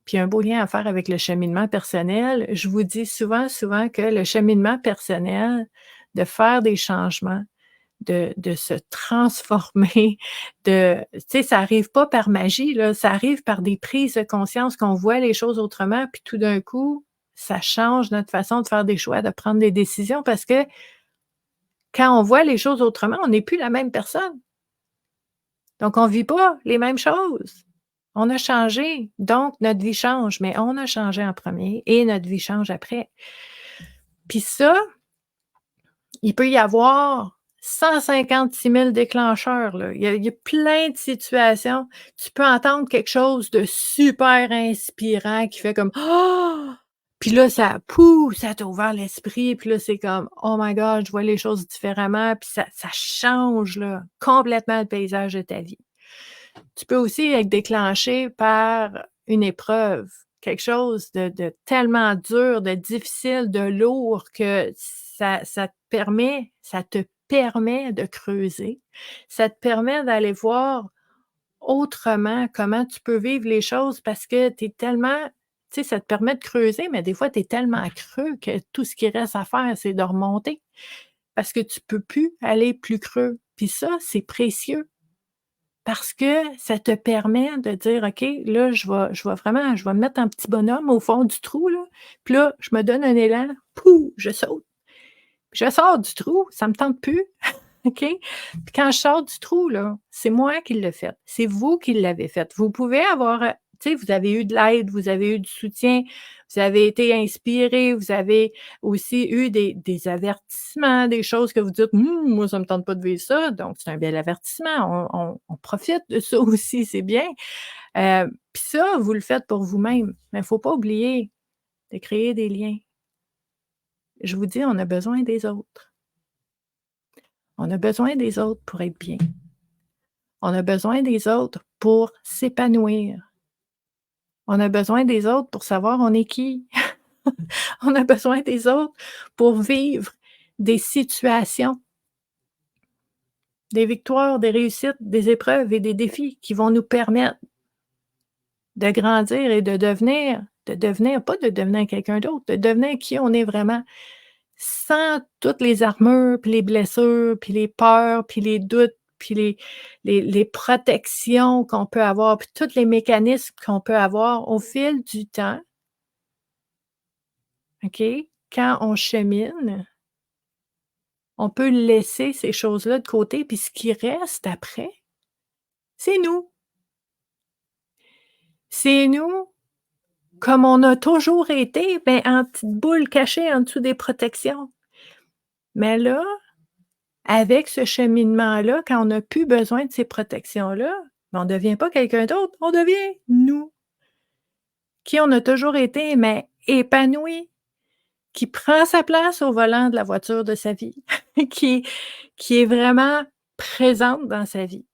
puis un beau lien à faire avec le cheminement personnel. Je vous dis souvent que le cheminement personnel, de faire des changements, de se transformer, tu sais, ça arrive pas par magie, là, ça arrive par des prises de conscience qu'on voit les choses autrement, puis tout d'un coup, ça change notre façon de faire des choix, de prendre des décisions parce que quand on voit les choses autrement, on n'est plus la même personne. Donc on vit pas les mêmes choses. On a changé, donc notre vie change, mais on a changé en premier et notre vie change après. Puis ça, il peut y avoir 156 000 déclencheurs, là. Il y a plein de situations. Tu peux entendre quelque chose de super inspirant qui fait comme: «Ah!» Puis là, ça t'a ouvert l'esprit, puis là, c'est comme: «Oh my God, je vois les choses différemment», puis ça change, là, complètement le paysage de ta vie. Tu peux aussi être déclenché par une épreuve, quelque chose de tellement dur, de difficile, de lourd que ça te permet de creuser. Ça te permet d'aller voir autrement comment tu peux vivre les choses parce que tu es tellement tu sais, ça te permet de creuser, mais des fois, tu es tellement creux que tout ce qui reste à faire, c'est de remonter parce que tu peux plus aller plus creux. Puis ça, c'est précieux. Parce que ça te permet de dire: «OK, là, je vais me mettre en petit bonhomme au fond du trou, là, puis là, je me donne un élan, pouh, je saute. Puis je sors du trou, ça me tente plus, OK? Puis quand je sors du trou, là, c'est moi qui l'ai fait, c'est vous qui l'avez fait. Vous pouvez avoir, tu sais, vous avez eu de l'aide, vous avez eu du soutien, vous avez été inspiré, vous avez aussi eu des avertissements, des choses que vous dites: Moi, ça me tente pas de vivre ça», donc c'est un bel avertissement. On profite de ça aussi, c'est bien. Puis ça, vous le faites pour vous-même, mais il faut pas oublier de créer des liens. Je vous dis, on a besoin des autres. On a besoin des autres pour être bien. On a besoin des autres pour s'épanouir. On a besoin des autres pour savoir on est qui. On a besoin des autres pour vivre des situations, des victoires, des réussites, des épreuves et des défis qui vont nous permettre de grandir et de devenir pas de devenir quelqu'un d'autre, de devenir qui on est vraiment, sans toutes les armures, puis les blessures, puis les peurs, puis les doutes, puis les protections qu'on peut avoir, puis tous les mécanismes qu'on peut avoir au fil du temps, OK? Quand on chemine, on peut laisser ces choses-là de côté, puis ce qui reste après, c'est nous. C'est nous, comme on a toujours été, ben, en petite boule cachée en dessous des protections. Mais là, avec ce cheminement-là, quand on n'a plus besoin de ces protections-là, ben, on ne devient pas quelqu'un d'autre, on devient nous, qui on a toujours été, mais épanoui, qui prend sa place au volant de la voiture de sa vie, qui qui est vraiment présente dans sa vie,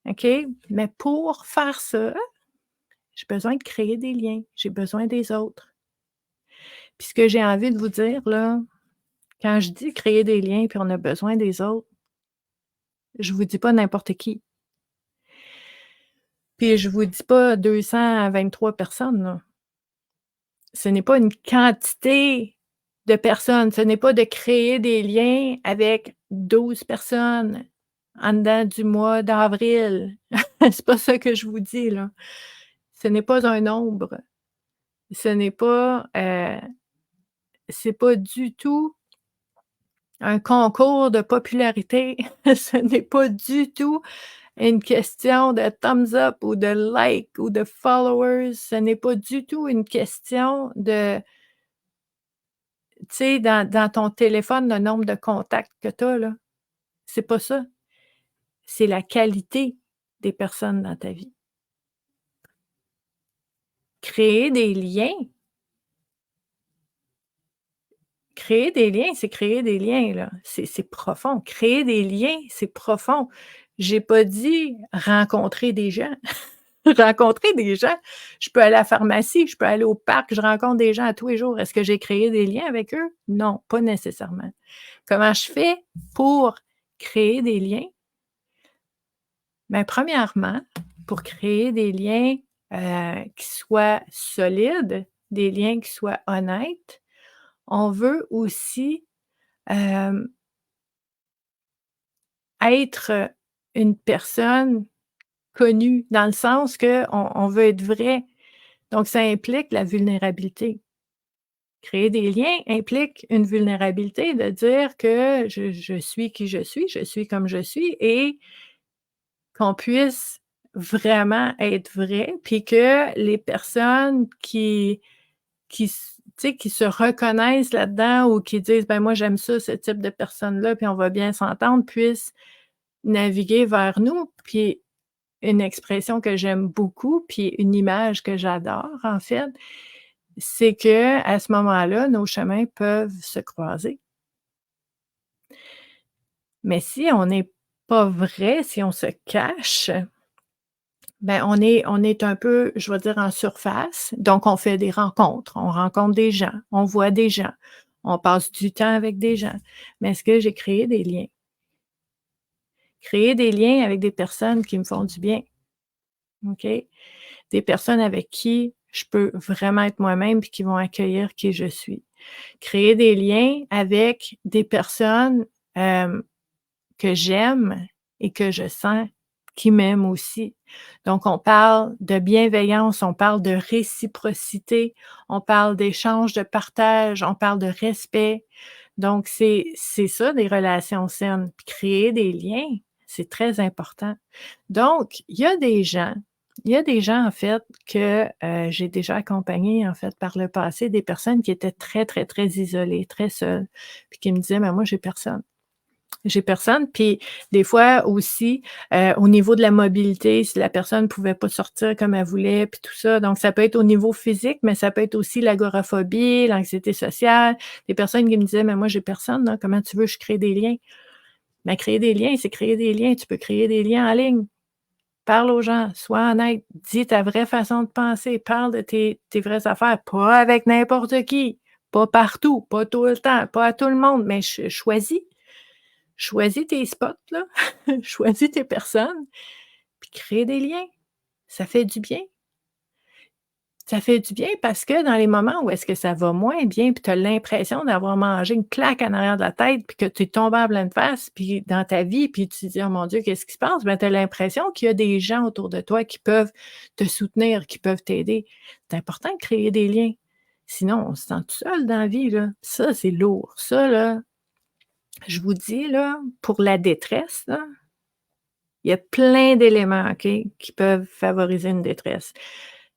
OK? Mais pour faire ça, j'ai besoin de créer des liens, j'ai besoin des autres. Puis ce que j'ai envie de vous dire là, quand je dis créer des liens, puis on a besoin des autres, je vous dis pas n'importe qui. Puis je vous dis pas 223 personnes, là. Ce n'est pas une quantité de personnes, ce n'est pas de créer des liens avec 12 personnes en dedans du mois d'avril. C'est pas ça que je vous dis, là. Ce n'est pas un nombre. Ce n'est pas, c'est pas du tout un concours de popularité. Ce n'est pas du tout une question de thumbs up ou de like ou de followers. Ce n'est pas du tout une question de, tu sais, dans ton téléphone, le nombre de contacts que tu as là. C'est pas ça. C'est la qualité des personnes dans ta vie. Créer des liens, créer des liens, c'est créer des liens, là. C'est profond. Créer des liens, c'est profond. J'ai pas dit rencontrer des gens. Rencontrer des gens, je peux aller à la pharmacie, je peux aller au parc, je rencontre des gens à tous les jours. Est-ce que j'ai créé des liens avec eux? Non, pas nécessairement. Comment je fais pour créer des liens? Bien, premièrement, pour créer des liens, qui soient solides, des liens qui soient honnêtes, on veut aussi, hem, être une personne connue, dans le sens qu'on veut être vrai. Donc ça implique la vulnérabilité. Créer des liens implique une vulnérabilité de dire que je suis qui je suis comme je suis et qu'on puisse vraiment être vrai, puis que les personnes qui se reconnaissent là-dedans ou qui disent: «Ben, moi, j'aime ça, ce type de personne-là, puis on va bien s'entendre», puissent naviguer vers nous. Puis une expression que j'aime beaucoup, puis une image que j'adore, en fait, c'est qu'à ce moment-là, nos chemins peuvent se croiser. Mais si on n'est pas vrai, si on se cache, ben, on est un peu, je vais dire, en surface. Donc on fait des rencontres, on rencontre des gens, on voit des gens, on passe du temps avec des gens. Mais est-ce que j'ai créé des liens? Créer des liens avec des personnes qui me font du bien, OK? Des personnes avec qui je peux vraiment être moi-même puis qui vont accueillir qui je suis. Créer des liens avec des personnes, hem, que j'aime et que je sens qui m'aiment aussi. Donc on parle de bienveillance, on parle de réciprocité, on parle d'échange, de partage, on parle de respect. Donc c'est ça des relations saines. Puis créer des liens, c'est très important. Donc il y a des gens en fait que, j'ai déjà accompagnés en fait par le passé, des personnes qui étaient très, très, très isolées, très seules, puis qui me disaient: «Mais moi j'ai personne». J'ai personne, puis des fois aussi, au niveau de la mobilité, si la personne ne pouvait pas sortir comme elle voulait, puis tout ça, donc ça peut être au niveau physique, mais ça peut être aussi l'agoraphobie, l'anxiété sociale. Des personnes qui me disaient: «Mais moi j'ai personne là, comment tu veux que je crée des liens?» Mais créer des liens, c'est créer des liens. Tu peux créer des liens en ligne. Parle aux gens, sois honnête, dis ta vraie façon de penser, parle de tes vraies affaires, pas avec n'importe qui. Pas partout, pas tout le temps, pas à tout le monde, mais choisis tes spots là, choisis tes personnes, puis crée des liens. Ça fait du bien. Ça fait du bien parce que dans les moments où est-ce que ça va moins bien, puis tu as l'impression d'avoir mangé une claque en arrière de la tête, puis que tu es tombé en pleine face, puis dans ta vie, puis tu te dis: «Oh mon Dieu, qu'est-ce qui se passe?» Ben, tu as l'impression qu'il y a des gens autour de toi qui peuvent te soutenir, qui peuvent t'aider. C'est important de créer des liens. Sinon, on se sent tout seul dans la vie, là. Ça, c'est lourd. Ça, là, je vous dis, là, pour la détresse, là, il y a plein d'éléments, OK, qui peuvent favoriser une détresse.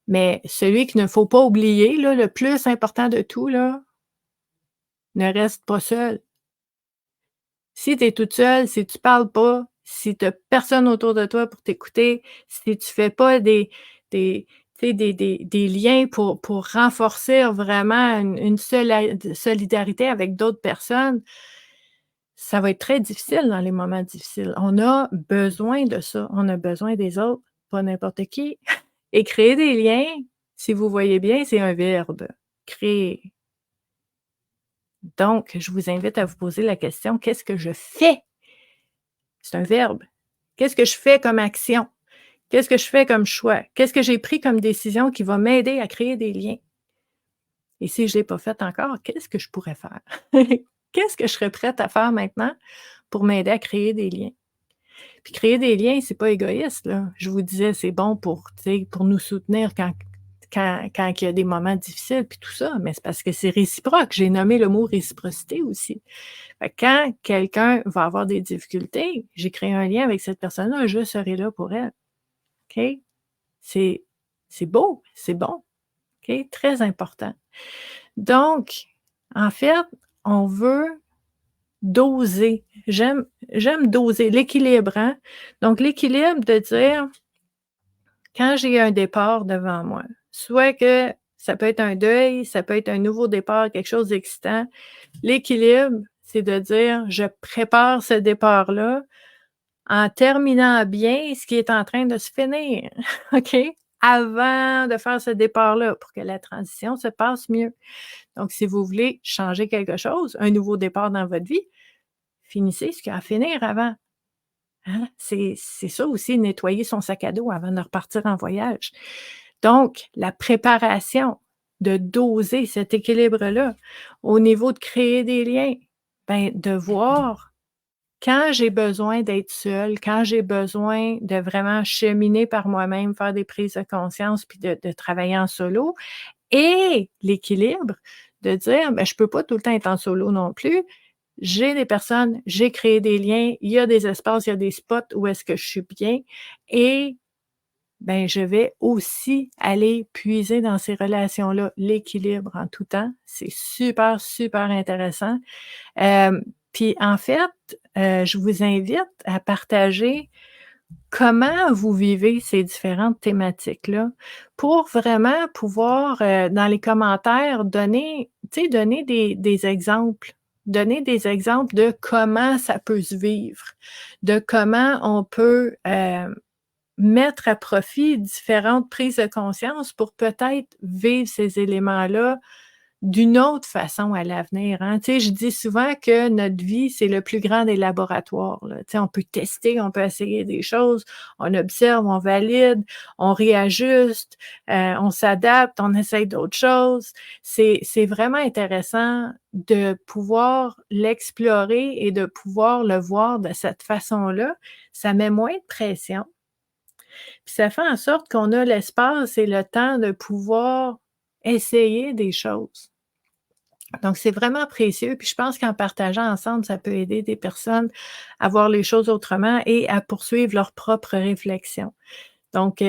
Mais celui qu'il ne faut pas oublier, là, le plus important de tout, là, ne reste pas seul. Si tu es toute seule, si tu parles pas, si tu as personne autour de toi pour t'écouter, si tu fais pas des tu sais, des liens pour renforcer vraiment une solidarité avec d'autres personnes, ça va être très difficile dans les moments difficiles. On a besoin de ça. On a besoin des autres, pas n'importe qui. Et créer des liens, si vous voyez bien, c'est un verbe. Créer. Donc, je vous invite à vous poser la question: «Qu'est-ce que je fais?» C'est un verbe. Qu'est-ce que je fais comme action? Qu'est-ce que je fais comme choix? Qu'est-ce que j'ai pris comme décision qui va m'aider à créer des liens? Et si je ne l'ai pas fait encore, qu'est-ce que je pourrais faire? Qu'est-ce que je serais prête à faire maintenant pour m'aider à créer des liens? Puis créer des liens, c'est pas égoïste, là. Je vous disais, c'est bon pour, tu sais, pour nous soutenir quand il y a des moments difficiles puis tout ça, mais c'est parce que c'est réciproque. J'ai nommé le mot réciprocité aussi. Fait que quand quelqu'un va avoir des difficultés, j'ai créé un lien avec cette personne-là, je serai là pour elle. OK? C'est c'est beau, c'est bon, OK? Très important. Donc, en fait, on veut doser. J'aime doser l'équilibre, hein? Donc l'équilibre de dire, quand j'ai un départ devant moi, soit que ça peut être un deuil, ça peut être un nouveau départ, quelque chose d'excitant. L'équilibre, c'est de dire: «Je prépare ce départ-là en terminant bien ce qui est en train de se finir», OK? Avant de faire ce départ-là, pour que la transition se passe mieux. Donc si vous voulez changer quelque chose, un nouveau départ dans votre vie, finissez ce qu'il y a à finir avant, hein? C'est ça aussi, nettoyer son sac à dos avant de repartir en voyage. Donc la préparation, de doser cet équilibre-là, au niveau de créer des liens, ben, de voir quand j'ai besoin d'être seule, quand j'ai besoin de vraiment cheminer par moi-même, faire des prises de conscience puis de travailler en solo et l'équilibre de dire: «Ben, je peux pas tout le temps être en solo non plus. J'ai des personnes, j'ai créé des liens, il y a des espaces, il y a des spots où est-ce que je suis bien et ben, je vais aussi aller puiser dans ces relations-là l'équilibre en tout temps». C'est super, super intéressant. Puis en fait, je vous invite à partager comment vous vivez ces différentes thématiques-là pour vraiment pouvoir, dans les commentaires, donner, tu sais, donner des exemples. Donner des exemples de comment ça peut se vivre, de comment on peut, mettre à profit différentes prises de conscience pour peut-être vivre ces éléments-là d'une autre façon à l'avenir, hein. Tu sais, je dis souvent que notre vie, c'est le plus grand des laboratoires, là. Tu sais, on peut tester, on peut essayer des choses, on observe, on valide, on réajuste, on s'adapte, on essaye d'autres choses. C'est vraiment intéressant de pouvoir l'explorer et de pouvoir le voir de cette façon-là. Ça met moins de pression, puis ça fait en sorte qu'on a l'espace et le temps de pouvoir essayer des choses. Donc, c'est vraiment précieux, puis je pense qu'en partageant ensemble, ça peut aider des personnes à voir les choses autrement et à poursuivre leur propre réflexion. Donc,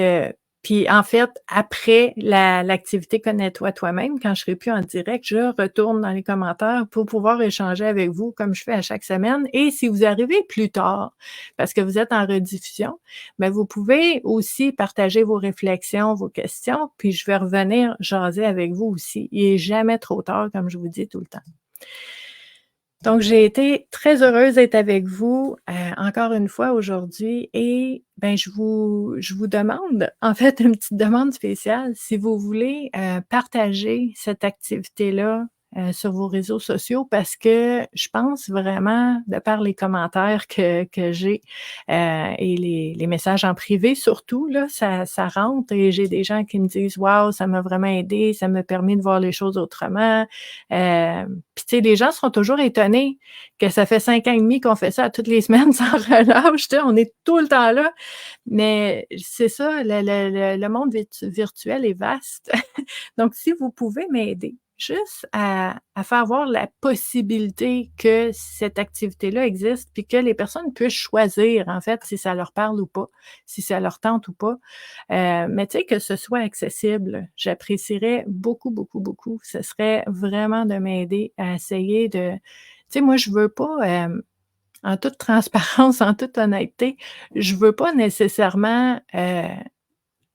puis en fait, après l'activité «Connais-toi toi-même», quand je serai plus en direct, je retourne dans les commentaires pour pouvoir échanger avec vous comme je fais à chaque semaine et si vous arrivez plus tard, parce que vous êtes en rediffusion, bien vous pouvez aussi partager vos réflexions, vos questions, puis je vais revenir jaser avec vous aussi. Il est jamais trop tard, comme je vous dis tout le temps. Donc, j'ai été très heureuse d'être avec vous, encore une fois aujourd'hui et ben, je vous demande, en fait, une petite demande spéciale. Si vous voulez, partager cette activité-là, sur vos réseaux sociaux parce que je pense vraiment, de par les commentaires que j'ai, et les messages en privé surtout là, ça rentre et j'ai des gens qui me disent: «Waouh, ça m'a vraiment aidé, ça m'a permis de voir les choses autrement». Puis tu sais, les gens seront toujours étonnés que ça fait 5 ans et demi qu'on fait ça à toutes les semaines sans relâche, tu sais, on est tout le temps là. Mais c'est ça, le monde virtuel est vaste. Donc si vous pouvez m'aider juste à faire voir la possibilité que cette activité-là existe, puis que les personnes puissent choisir, en fait, si ça leur parle ou pas, si ça leur tente ou pas. Mais tu sais, que ce soit accessible, j'apprécierais beaucoup, beaucoup, beaucoup. Ce serait vraiment de m'aider à essayer de tu sais, moi, je veux pas, en toute transparence, en toute honnêteté, je veux pas nécessairement,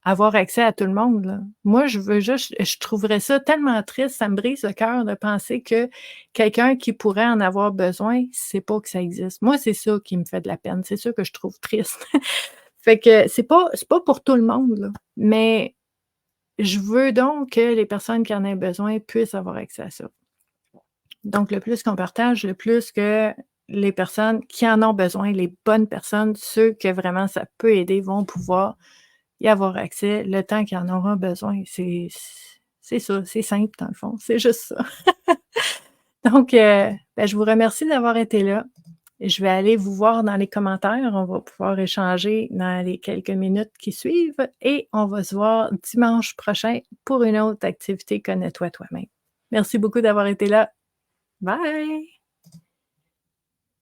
avoir accès à tout le monde, là. Moi, je veux juste je trouverais ça tellement triste, ça me brise le cœur de penser que quelqu'un qui pourrait en avoir besoin, sait pas que ça existe. Moi, c'est ça qui me fait de la peine, c'est ça que je trouve triste. Fait que c'est pas pour tout le monde, là, mais je veux donc que les personnes qui en aient besoin puissent avoir accès à ça. Donc le plus qu'on partage, le plus que les personnes qui en ont besoin, les bonnes personnes, ceux que vraiment ça peut aider, vont pouvoir y avoir accès le temps qu'ils en auront besoin. C'est ça, c'est simple dans le fond, c'est juste ça. Donc, je vous remercie d'avoir été là. Je vais aller vous voir dans les commentaires. On va pouvoir échanger dans les quelques minutes qui suivent et on va se voir dimanche prochain pour une autre activité Connais-toi toi-même. Merci beaucoup d'avoir été là. Bye!